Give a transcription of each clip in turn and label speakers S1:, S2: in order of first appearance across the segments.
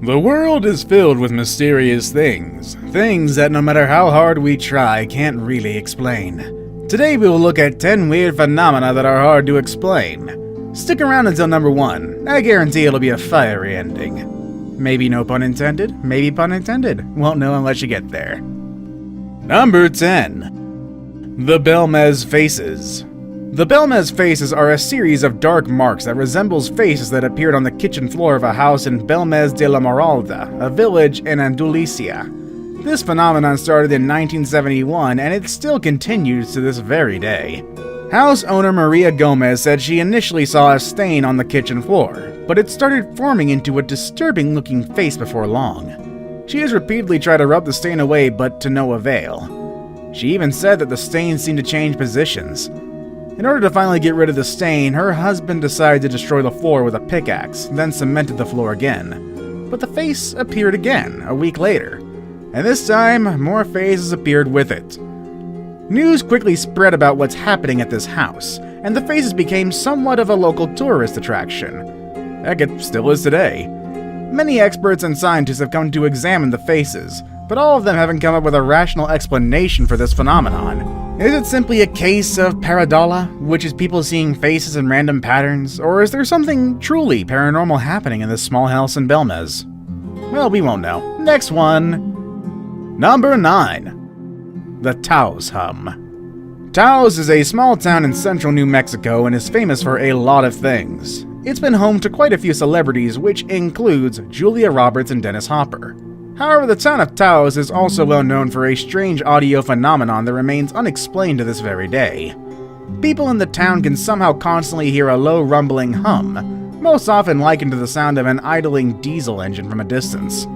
S1: The world is filled with mysterious things that no matter how hard we try can't really explain. Today we will look at 10 weird phenomena that are hard to explain. Stick around until number 1, I guarantee it'll be a fiery ending. Maybe no pun intended, maybe pun intended, won't know unless you get there. Number 10. The Belmez Faces. The Belmez faces are a series of dark marks that resembles faces that appeared on the kitchen floor of a house in Belmez de la Moralda, a village in Andalusia. This phenomenon started in 1971 and it still continues to this very day. House owner Maria Gomez said she initially saw a stain on the kitchen floor, but it started forming into a disturbing-looking face before long. She has repeatedly tried to rub the stain away, but to no avail. She even said that the stain seemed to change positions. In order to finally get rid of the stain, her husband decided to destroy the floor with a pickaxe, then cemented the floor again. But the face appeared again, a week later, and this time, more faces appeared with it. News quickly spread about what's happening at this house, and the faces became somewhat of a local tourist attraction. Heck, it still is today. Many experts and scientists have come to examine the faces, but all of them haven't come up with a rational explanation for this phenomenon. Is it simply a case of pareidolia, which is people seeing faces in random patterns, or is there something truly paranormal happening in this small house in Belmez? Well, we won't know. Next one. Number 9. The Taos Hum. Taos is a small town in central New Mexico and is famous for a lot of things. It's been home to quite a few celebrities, which includes Julia Roberts and Dennis Hopper. However, the town of Taos is also well known for a strange audio phenomenon that remains unexplained to this very day. People in the town can somehow constantly hear a low rumbling hum, most often likened to the sound of an idling diesel engine from a distance.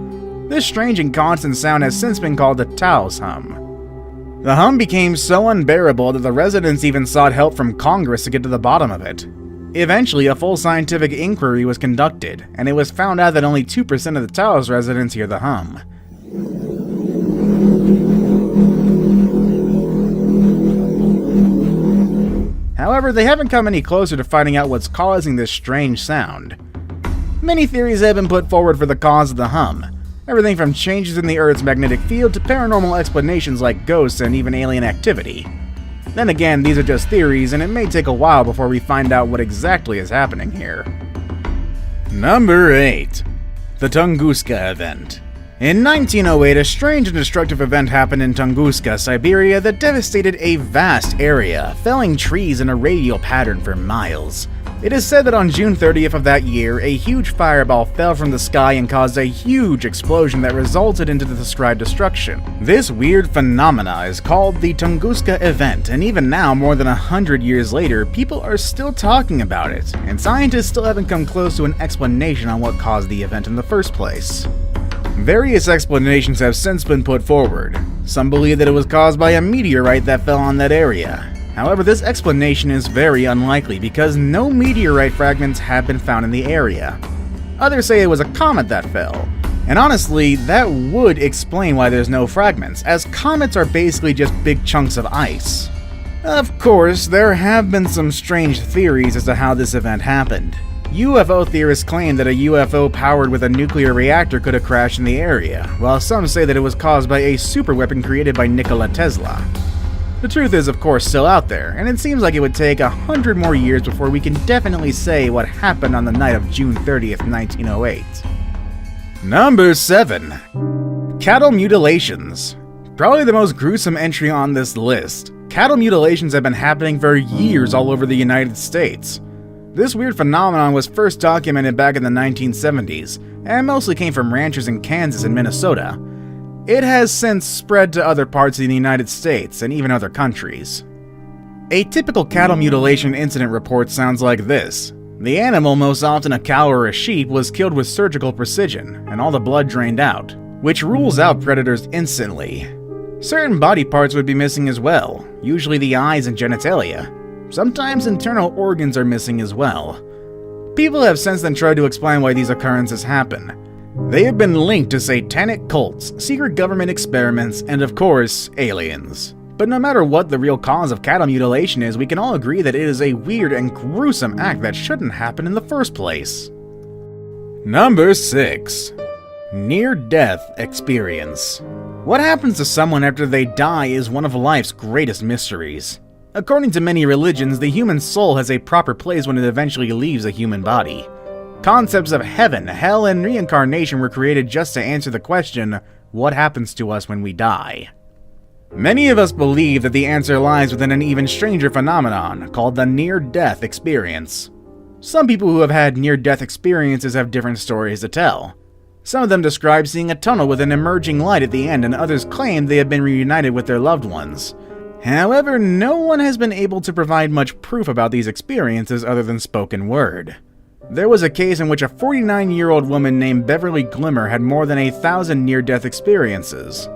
S1: This strange and constant sound has since been called the Taos Hum. The hum became so unbearable that the residents even sought help from Congress to get to the bottom of it. Eventually, a full scientific inquiry was conducted, and it was found out that only 2% of the Taos residents hear the hum. However, they haven't come any closer to finding out what's causing this strange sound. Many theories have been put forward for the cause of the hum, everything from changes in the Earth's magnetic field to paranormal explanations like ghosts and even alien activity. Then again, these are just theories, and it may take a while before we find out what exactly is happening here. Number 8. The Tunguska Event. In 1908, a strange and destructive event happened in Tunguska, Siberia that devastated a vast area, felling trees in a radial pattern for miles. It is said that on June 30th of that year, a huge fireball fell from the sky and caused a huge explosion that resulted into the described destruction. This weird phenomena is called the Tunguska Event, and even now, more than 100 years later, people are still talking about it, and scientists still haven't come close to an explanation on what caused the event in the first place. Various explanations have since been put forward. Some believe that it was caused by a meteorite that fell on that area. However, this explanation is very unlikely because no meteorite fragments have been found in the area. Others say it was a comet that fell. And honestly, that would explain why there's no fragments, as comets are basically just big chunks of ice. Of course, there have been some strange theories as to how this event happened. UFO theorists claim that a UFO powered with a nuclear reactor could have crashed in the area, while some say that it was caused by a superweapon created by Nikola Tesla. The truth is, of course, still out there, and it seems like it would take 100 more years before we can definitely say what happened on the night of June 30th, 1908. Number 7. Cattle Mutilations. Probably the most gruesome entry on this list. Cattle mutilations have been happening for years all over the United States. This weird phenomenon was first documented back in the 1970s, and mostly came from ranchers in Kansas and Minnesota. It has since spread to other parts of the United States and even other countries. A typical cattle mutilation incident report sounds like this. The animal, most often a cow or a sheep, was killed with surgical precision, and all the blood drained out, which rules out predators instantly. Certain body parts would be missing as well, usually the eyes and genitalia. Sometimes internal organs are missing as well. People have since then tried to explain why these occurrences happen. They have been linked to satanic cults, secret government experiments, and of course, aliens. But no matter what the real cause of cattle mutilation is, we can all agree that it is a weird and gruesome act that shouldn't happen in the first place. Number 6. Near-death experience. What happens to someone after they die is one of life's greatest mysteries. According to many religions, the human soul has a proper place when it eventually leaves a human body. Concepts of heaven, hell, and reincarnation were created just to answer the question, what happens to us when we die? Many of us believe that the answer lies within an even stranger phenomenon called the near-death experience. Some people who have had near-death experiences have different stories to tell. Some of them describe seeing a tunnel with an emerging light at the end, and others claim they have been reunited with their loved ones. However, no one has been able to provide much proof about these experiences other than spoken word. There was a case in which a 49-year-old woman named Beverly Glimmer had more than 1,000 near-death experiences.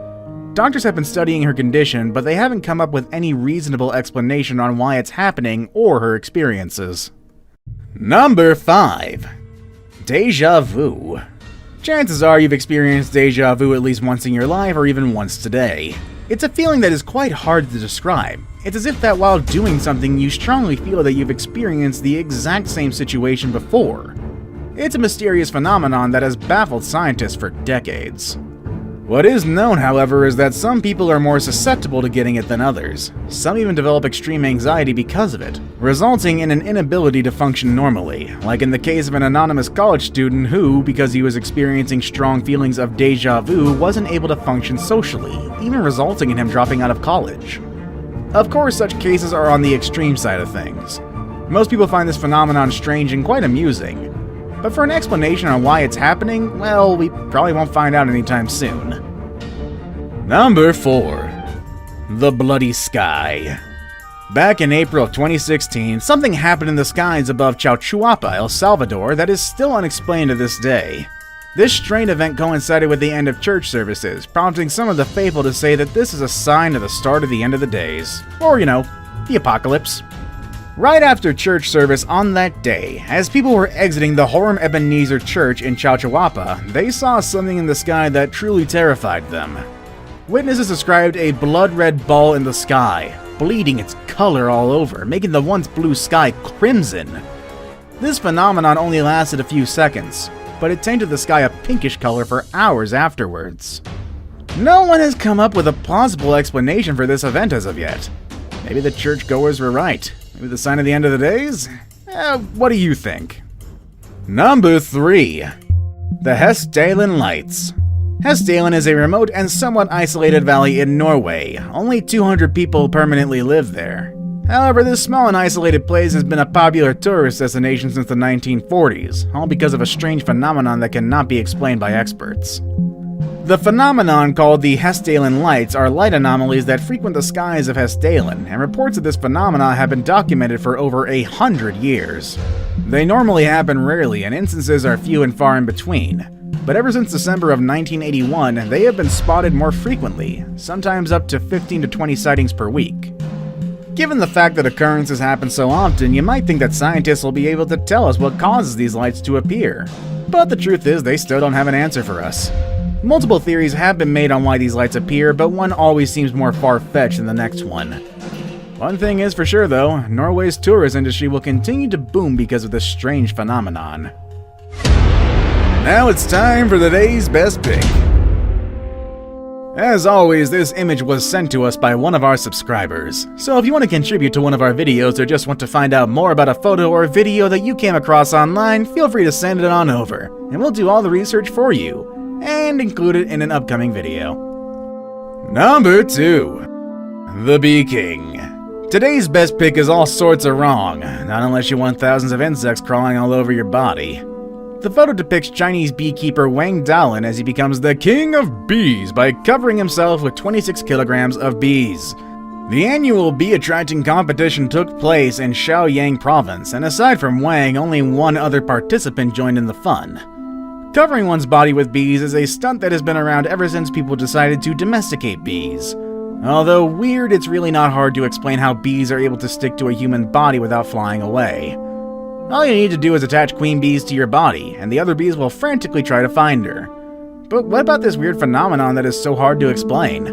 S1: Doctors have been studying her condition, but they haven't come up with any reasonable explanation on why it's happening or her experiences. Number 5. Deja vu. Chances are you've experienced deja vu at least once in your life or even once today. It's a feeling that is quite hard to describe. It's as if that while doing something you strongly feel that you've experienced the exact same situation before. It's a mysterious phenomenon that has baffled scientists for decades. What is known, however, is that some people are more susceptible to getting it than others. Some even develop extreme anxiety because of it, resulting in an inability to function normally, like in the case of an anonymous college student who, because he was experiencing strong feelings of deja vu, wasn't able to function socially, even resulting in him dropping out of college. Of course, such cases are on the extreme side of things. Most people find this phenomenon strange and quite amusing. But for an explanation on why it's happening, well, we probably won't find out anytime soon. Number 4. The Bloody Sky. Back in April of 2016, something happened in the skies above Chalchuapa, El Salvador that is still unexplained to this day. This strange event coincided with the end of church services, prompting some of the faithful to say that this is a sign of the start of the end of the days. Or, the apocalypse. Right after church service on that day, as people were exiting the Horem Ebenezer Church in Chalchuapa, they saw something in the sky that truly terrified them. Witnesses described a blood-red ball in the sky, bleeding its color all over, making the once blue sky crimson. This phenomenon only lasted a few seconds, but it tainted the sky a pinkish color for hours afterwards. No one has come up with a plausible explanation for this event as of yet. Maybe the churchgoers were right. Maybe the sign of the end of the days? What do you think? Number 3. The Hessdalen Lights. Hessdalen is a remote and somewhat isolated valley in Norway. Only 200 people permanently live there. However, this small and isolated place has been a popular tourist destination since the 1940s, all because of a strange phenomenon that cannot be explained by experts. The phenomenon called the Hessdalen Lights are light anomalies that frequent the skies of Hessdalen, and reports of this phenomenon have been documented for over 100 years. They normally happen rarely, and instances are few and far in between. But ever since December of 1981, they have been spotted more frequently, sometimes up to 15 to 20 sightings per week. Given the fact that occurrences happen so often, you might think that scientists will be able to tell us what causes these lights to appear. But the truth is, they still don't have an answer for us. Multiple theories have been made on why these lights appear, but one always seems more far-fetched than the next one. One thing is for sure though, Norway's tourist industry will continue to boom because of this strange phenomenon. Now it's time for the day's best pick. As always, this image was sent to us by one of our subscribers, so if you want to contribute to one of our videos or just want to find out more about a photo or video that you came across online, feel free to send it on over, and we'll do all the research for you, and include it in an upcoming video. Number 2. The Bee King. Today's best pick is all sorts of wrong, not unless you want thousands of insects crawling all over your body. The photo depicts Chinese beekeeper Wang Daolin as he becomes the king of bees by covering himself with 26 kilograms of bees. The annual bee attracting competition took place in Shaoyang province, and aside from Wang, only one other participant joined in the fun. Covering one's body with bees is a stunt that has been around ever since people decided to domesticate bees. Although weird, it's really not hard to explain how bees are able to stick to a human body without flying away. All you need to do is attach queen bees to your body, and the other bees will frantically try to find her. But what about this weird phenomenon that is so hard to explain?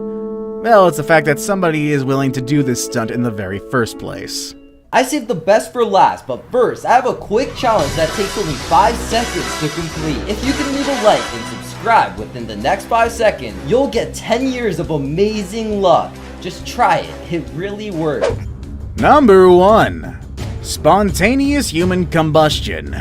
S1: Well, it's the fact that somebody is willing to do this stunt in the very first place.
S2: I saved the best for last, but first, I have a quick challenge that takes only 5 seconds to complete. If you can leave a like and subscribe subscribe within the next 5 seconds, you'll get 10 years of amazing luck. Just try it, it really works.
S1: Number 1. Spontaneous human combustion.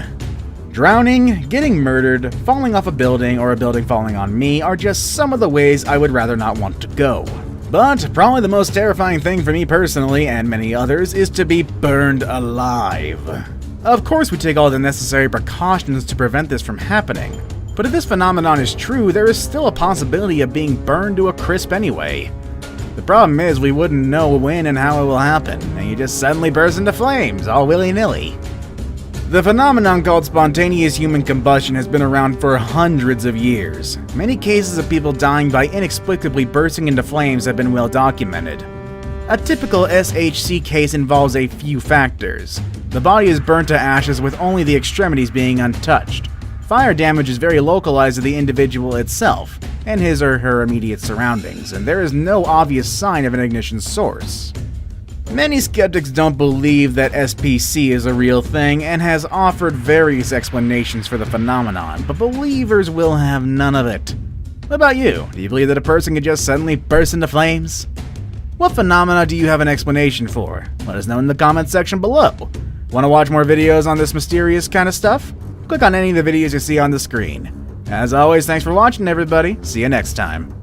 S1: Drowning, getting murdered, falling off a building, or a building falling on me are just some of the ways I would rather not want to go. But probably the most terrifying thing for me personally, and many others, is to be burned alive. Of course we take all the necessary precautions to prevent this from happening, but if this phenomenon is true, there is still a possibility of being burned to a crisp anyway. The problem is we wouldn't know when and how it will happen, and you just suddenly burst into flames, all willy-nilly. The phenomenon called spontaneous human combustion has been around for hundreds of years. Many cases of people dying by inexplicably bursting into flames have been well documented. A typical SHC case involves a few factors. The body is burnt to ashes with only the extremities being untouched. Fire damage is very localized to the individual itself, and his or her immediate surroundings, and there is no obvious sign of an ignition source. Many skeptics don't believe that SPC is a real thing and has offered various explanations for the phenomenon, but believers will have none of it. What about you? Do you believe that a person could just suddenly burst into flames? What phenomena do you have an explanation for? Let us know in the comments section below. Want to watch more videos on this mysterious kind of stuff? Click on any of the videos you see on the screen. As always, thanks for watching everybody. See you next time.